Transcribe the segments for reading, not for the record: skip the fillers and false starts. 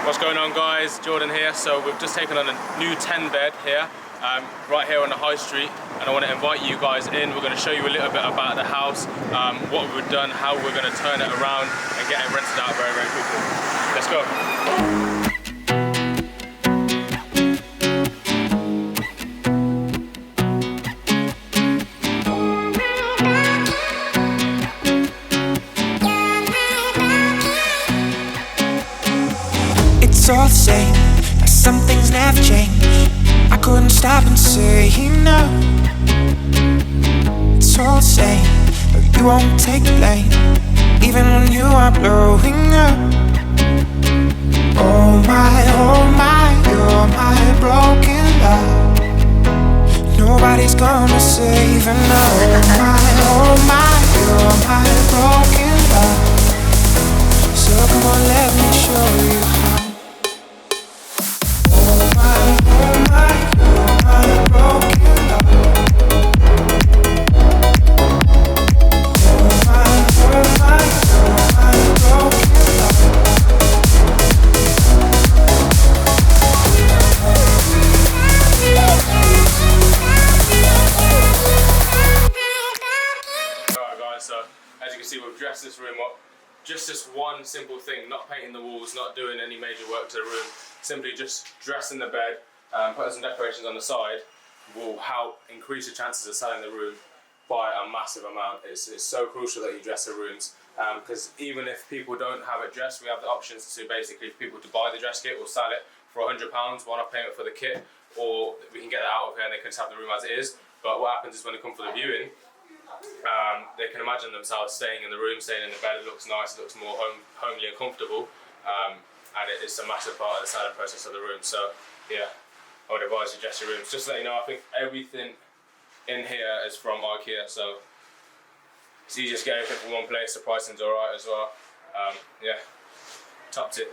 What's going on, guys? Jordan here. So we've just taken on a new 10 bed here, right here on the high street, and I want to invite you guys in. We're going to show you a little bit about the house, what we've done, how we're going to turn it around and get it rented out very, very quickly. Let's go. It's all the same, like some things never change. I couldn't stop and say no. It's all the same, but you won't take the blame, even when you are blowing up. Oh my, you're my broken love. Nobody's gonna save her now. Oh my, you're my broken love. So come on, let me show you how. So as you can see, we've dressed this room up. Just this one simple thing, not painting the walls, not doing any major work to the room, simply just dressing the bed, putting some decorations on the side will help increase your chances of selling the room by a massive amount. It's so crucial that you dress the rooms, because even if people don't have it dressed, we have the options to basically for people to buy the dress kit or sell it for £100, one-off payment for the kit, or we can get it out of here and they can just have the room as it is. But what happens is when they come for the viewing, they can imagine themselves staying in the room, staying in the bed. It looks nice, it looks more homely and comfortable, and it's a massive part of the selling process of the room. So yeah, I would advise you dress your rooms. Just to let you know, I think everything in here is from IKEA, so it's easy to get everything from one place. The pricing's alright as well. Yeah, top tip.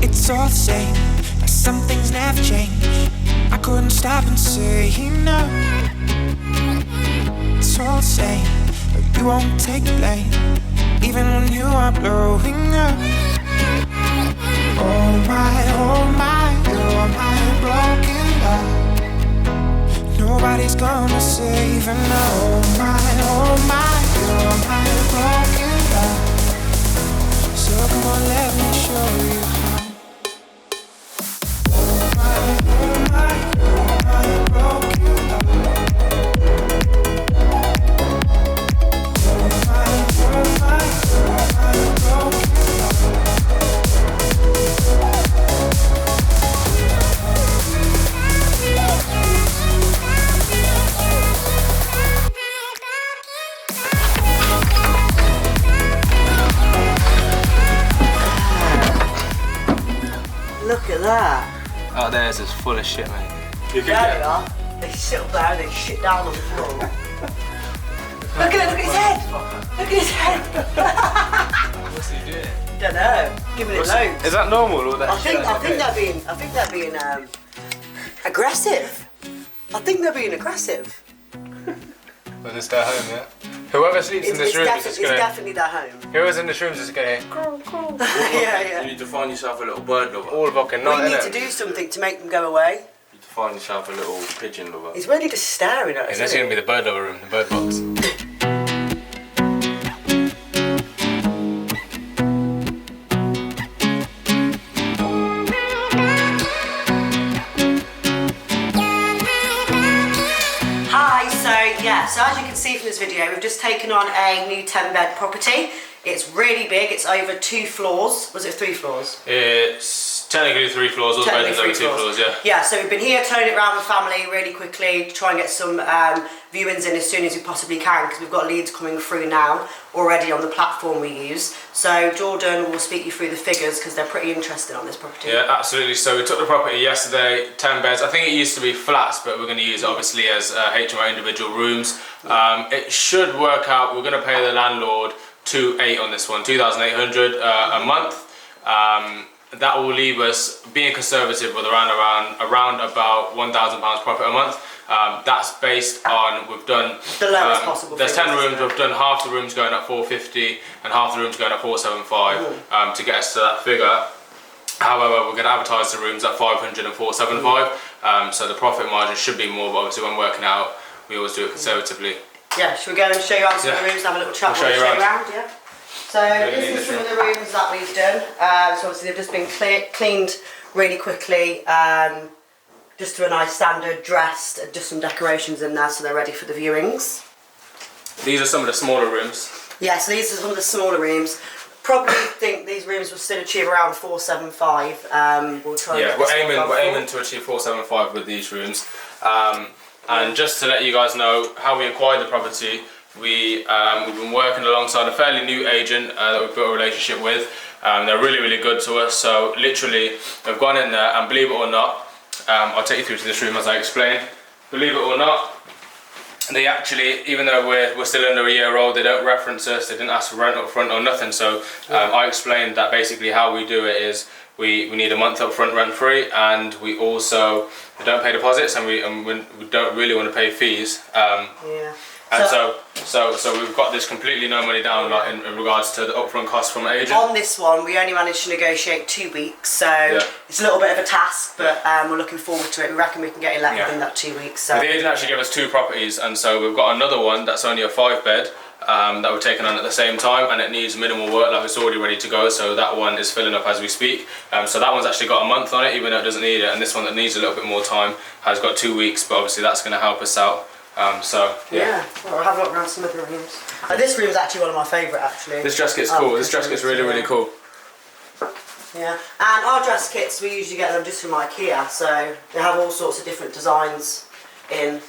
It's all the same, like some things never change. I couldn't stop and say no. It's all the same, but you won't take the blame, even when you are blowing up. Oh my, you're my broken love. Nobody's gonna save her now. Oh my, you're my broken love. So come on, let me show you how. Look at that. Out there is full of shit, mate. There they are. They sit up there and they shit down on the floor. Look at his head. Look at his head. What's he doing? Don't know. Giving it loads. Is that normal or that? I think they're being aggressive. I think they're being aggressive. Well, it's their home, yeah. Whoever sleeps in this room is just gonna. It's definitely their home. Whoever's in this room is just gonna hear. Yeah. You need to find yourself a little bird lover. All fucking night, We need to do something to make them go away. You need to find yourself a little pigeon lover. He's really just staring at us. That's gonna be the bird lover room, the bird box. So as you can see from this video, we've just taken on a new 10-bed property. It's really big. It's over 2 floors. Was it 3 floors? It's Technically 3 floors, all the bedrooms over 2 floors, yeah. Yeah, so we've been here, towing it around with family really quickly to try and get some viewings in as soon as we possibly can, because we've got leads coming through now already on the platform we use. So Jordan will speak you through the figures because they're pretty interesting on this property. Yeah, absolutely. So we took the property yesterday, 10 beds. I think it used to be flats, but we're going to use it obviously as HMO individual rooms. It should work out. We're going to pay the landlord 2,800 on this one, 2,800 a month. That will leave us, being conservative, with around about £1,000 profit a month. That's based on, we've done the lowest possible. There's 10 rooms. We've done half the rooms going at 450 and half the rooms going at 475 to get us to that figure. However, we're going to advertise the rooms at 500 and 475. So the profit margin should be more, but obviously when working out, we always do it conservatively. Yeah, should we go and show you around some of the rooms and have a little chat? I'll show you around. Yeah. So this is some of the rooms that we've done. So obviously they've just been cleaned really quickly, just to a nice standard, dressed, just some decorations in there so they're ready for the viewings. These are some of the smaller rooms. Yeah, so these are some of the smaller rooms. Probably think these rooms will still achieve around 475. We'll try. Yeah, we're aiming to achieve 475 with these rooms. And just to let you guys know how we acquired the property, we've been working alongside a fairly new agent that we've built a relationship with. They're really, really good to us. So literally, we've gone in there, and believe it or not, I'll take you through to this room as I explain. Believe it or not, they actually, even though we're still under a year old, they don't reference us. They didn't ask for rent up front or nothing. So I explained that basically how we do it is we need a month up front rent free, and we don't pay deposits, and we don't really want to pay fees. And so we've got this completely no money down, like in regards to the upfront cost from an agent. On this one, we only managed to negotiate 2 weeks, so it's a little bit of a task, but we're looking forward to it. We reckon we can get it let within that 2 weeks. So the agent actually gave us 2 properties, and so we've got another one that's only a 5-bed that we're taking on at the same time, and it needs minimal work. Like, it's already ready to go, so that one is filling up as we speak. So that one's actually got a month on it, even though it doesn't need it, and this one that needs a little bit more time has got 2 weeks, but obviously that's going to help us out. Well, we'll have a look around some of the rooms. This room's actually one of my favourite, actually. This dress kit's cool. This dress kit's really, really cool. Yeah, and our dress kits, we usually get them just from IKEA, so they have all sorts of different designs in.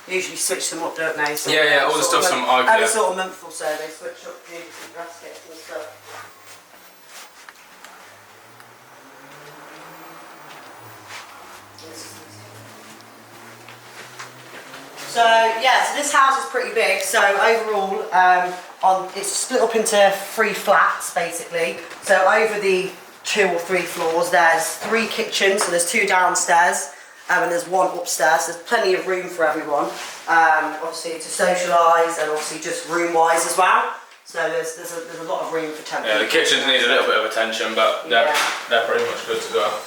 Usually switch them up, don't they? So yeah, all the stuff's from IKEA. Every sort of month or so they switch up the dress kits and stuff. So yeah, so this house is pretty big. So overall, it's split up into 3 flats basically. So over the 2 or 3 floors, there's 3 kitchens. So there's 2 downstairs, and there's 1 upstairs. There's plenty of room for everyone, obviously to socialise, and obviously just room-wise as well. So there's a lot of room for temp. Yeah, the kitchens need a little bit of attention, but they're pretty much good to go.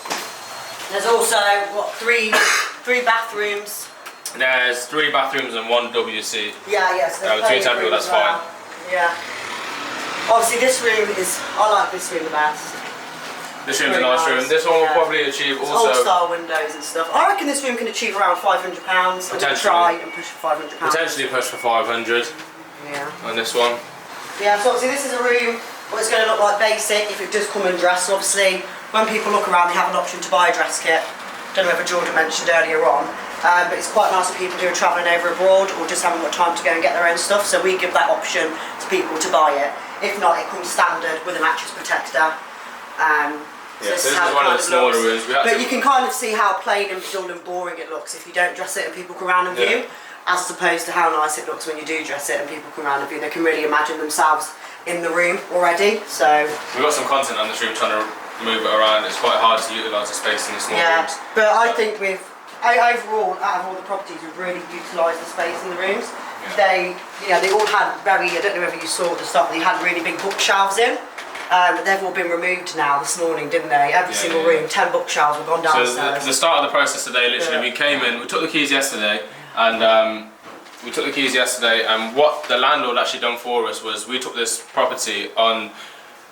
There's also three bathrooms. There's 3 bathrooms and 1 WC. Yeah, yes. Between 10 people, that's fine. Yeah. Obviously, this room I like this room the best. This room's a nice room. This one will probably achieve also. Old style windows and stuff. I reckon this room can achieve around £500. I'm going to try and push for £500. Potentially push for 500. Yeah. On this one. Yeah, so obviously this is a room what it's going to look like basic if it does come and dress. Obviously, when people look around, they have an option to buy a dress kit. Don't know whether Jordan mentioned earlier on. But it's quite nice for people who are travelling over abroad or just haven't got time to go and get their own stuff, so we give that option to people to buy it. If not, it comes standard with a mattress protector. So this is one of the smaller rooms. But you can kind of see how plain and dull and boring it looks if you don't dress it and people come around and view, as opposed to how nice it looks when you do dress it and people come around and view. They can really imagine themselves in the room already. So we've got some content on this room trying to move it around. It's quite hard to utilise the space in the small rooms. But I think overall, out of all the properties, we've really utilised the space in the rooms. They all had I don't know whether you saw at the start, they had really big bookshelves in. They've all been removed now this morning, didn't they? Every single room, 10 bookshelves have gone downstairs. So the start of the process today, literally, we came in, we took the keys yesterday, and what the landlord actually done for us was we took this property on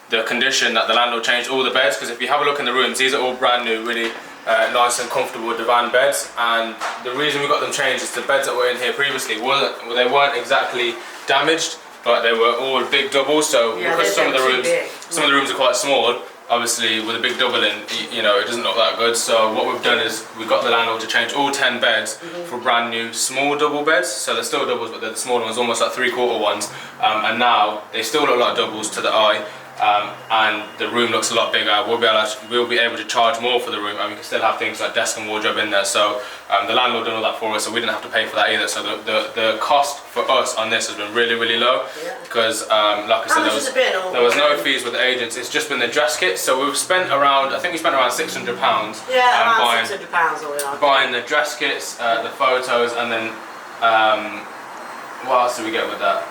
the condition that the landlord changed all the beds, because if you have a look in the rooms, these are all brand new, really nice and comfortable divan beds, and the reason we got them changed is the beds that were in here previously weren't exactly damaged, but they were all big doubles. So because some of the rooms are quite small, obviously with a big double in, you know, it doesn't look that good. So what we've done is we got the landlord to change all 10 beds for brand new small double beds. So they're still doubles, but they're the smaller ones, almost like 3/4 ones. And now they still look like doubles to the eye. And the room looks a lot bigger. We'll be able to charge more for the room, and we can still have things like desk and wardrobe in there. So the landlord done all that for us, so we didn't have to pay for that either. So the cost for us on this has been really, really low, because like I said, there was no fees with the agents. It's just been the dress kits. So we've spent around, I think we spent around £600. Yeah, around £600 all in all. Buying the dress kits, the photos, and then what else did we get with that?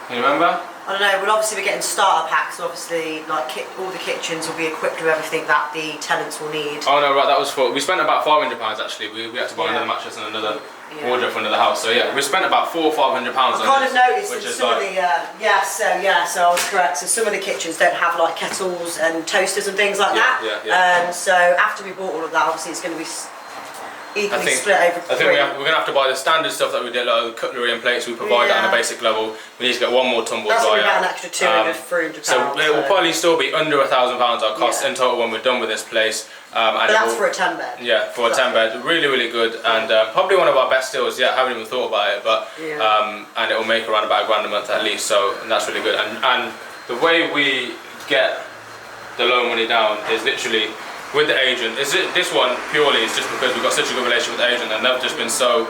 Can you remember? I don't know, we'll obviously be getting starter packs, so obviously like all the kitchens will be equipped with everything that the tenants will need. Oh no, right, that was for, we spent about £500 actually. We had to buy another mattress and another wardrobe for another house. So yeah, we spent about £400 or £500 on I kind of noticed which that is some like, of the, so I was correct, so some of the kitchens don't have like kettles and toasters and things like that. So after we bought all of that, obviously it's going to be equally split over three. we're going to have to buy the standard stuff that we did, like the cutlery and plates. We provide that on a basic level. We need to get one more tumble dryer. That's dryer. about an extra £200, £300. So it will probably still be under £1,000 our cost in total when we're done with this place. But that's for a 10 bed. Yeah, for a 10 bed, really, really good, and probably one of our best deals. Yeah, I haven't even thought about it, but and it will make around about £1,000 a month at least. So and that's really good. And the way we get the loan money down is literally with the agent. This one purely is just because we've got such a good relationship with the agent, and they've just been so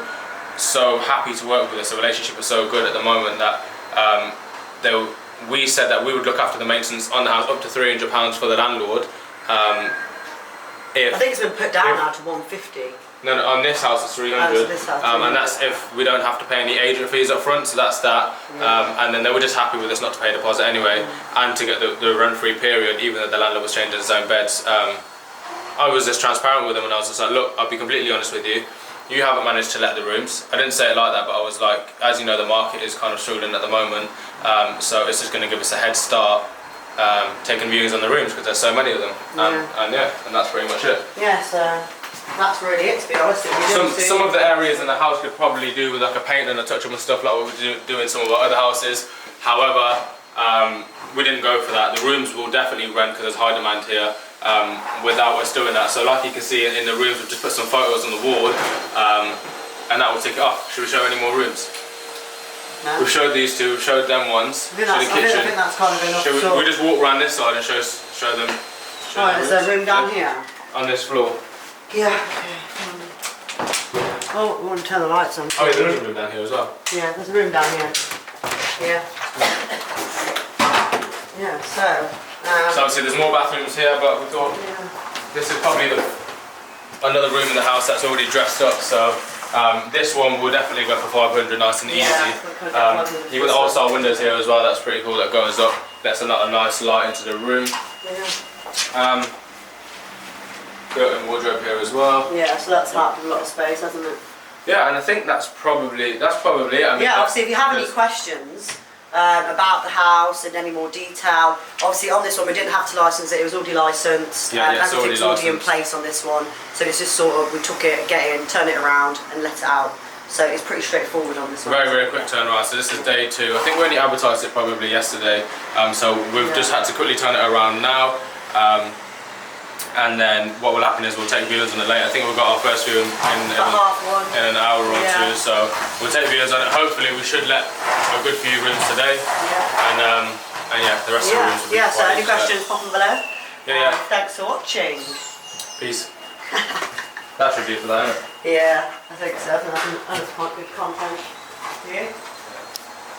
happy to work with us. The relationship is so good at the moment that we said that we would look after the maintenance on the house up to £300 for the landlord. I think it's been put down now to 150. No, on this house it's 300, and that's if we don't have to pay any agent fees up front, so that's that. And then they were just happy with us not to pay a deposit anyway, and to get the rent-free period, even though the landlord was changing his own beds. I was just transparent with them, and I was just like, look, I'll be completely honest with you. You haven't managed to let the rooms. I didn't say it like that, but I was like, as you know, the market is kind of struggling at the moment, so it's just going to give us a head start taking viewings on the rooms because there's so many of them. And that's pretty much it. Yeah, so that's really it, to be honest. Some of the areas in the house could probably do with like a paint and a touch-up and stuff like what we do in some of our other houses. However, we didn't go for that. The rooms will definitely rent because there's high demand here. Without us doing that, so like you can see in the rooms, we've just put some photos on the wall, and that will tick it off. Should we show any more rooms? No. We've showed these two, we've showed them ones. I think that's kind of enough. We just walk around this side and show them. Is there a room down here? On this floor. Yeah. Oh, we want to turn the lights on. Oh, yeah, there is a room down here as well. Yeah, there's a room down here. Yeah. Yeah, so obviously there's more bathrooms here, but we thought this is probably another room in the house that's already dressed up. So this one will definitely go for 500, nice and easy. You've got the old style windows here as well. That's pretty cool. That goes up. That's a nice light into the room. Built-in wardrobe here as well. Yeah, so that's helped with a lot of space, hasn't it? Yeah, and I think that's probably it. I mean, obviously, if you have any questions about the house in any more detail, obviously on this one we didn't have to license it, it was already licensed. Everything's already in place on this one, so it's just sort of, we took it, get in, turn it around and let it out. So it's pretty straightforward on this one. Very, very quick turnaround. So this is day 2. I think we only advertised it probably yesterday, so we've just had to quickly turn it around now. And then what will happen is we'll take viewers on it later. I think we've got our first view in an hour or two, so we'll take viewers on it. Hopefully we should let a good few rooms today, and the rest of the rooms will be so any questions, pop them below. Thanks for watching. Peace. That should be for that, isn't it? Yeah, I think so. I think that's quite good content. Yeah.